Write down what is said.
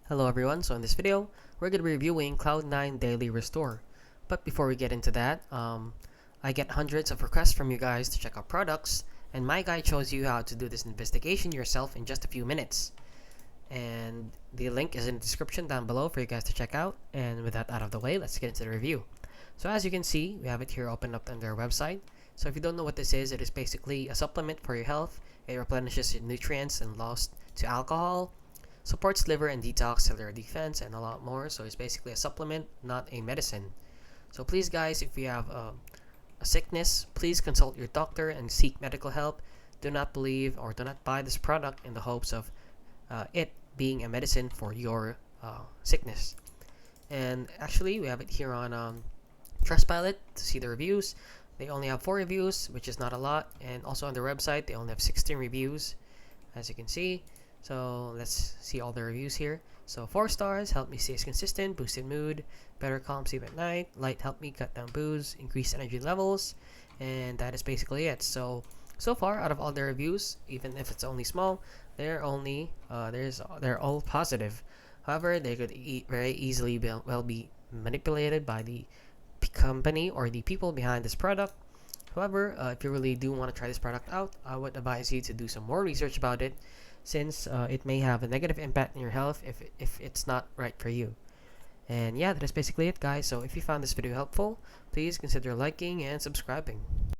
Hello everyone, so in this video, we're going to be reviewing Cloud9 Daily Restore. But before we get into that, I get hundreds of requests from you guys to check out products, and my guide shows you how to do this investigation yourself in just a few minutes. And the link is in the description down below for you guys to check out, and with that out of the way, let's get into the review. So as you can see, we have it here open up on their website. So if you don't know what this is, it is basically a supplement for your health. It replenishes your nutrients and lost to alcohol, supports liver and detox, cellular defense, and a lot more. So it's basically a supplement, not a medicine. So please guys, if you have a sickness, please consult your doctor and seek medical help. Do not believe or do not buy this product in the hopes of it being a medicine for your sickness. And actually, we have it here on Trustpilot to see the reviews. They only have 4 reviews, which is not a lot. And also on their website, they only have 16 reviews, as you can see. So let's see all the reviews here. So 4 stars, helped me stay consistent, boosted mood, better calm sleep at night, light helped me cut down booze, increased energy levels, and that is basically it. So far out of all the reviews, even if it's only small, they're all positive. However, they could very easily be manipulated by the company or the people behind this product. However, if you really do want to try this product out, I would advise you to do some more research about it, since it may have a negative impact on your health if it's not right for you. And yeah, that is basically it guys. So if you found this video helpful, please consider liking and subscribing.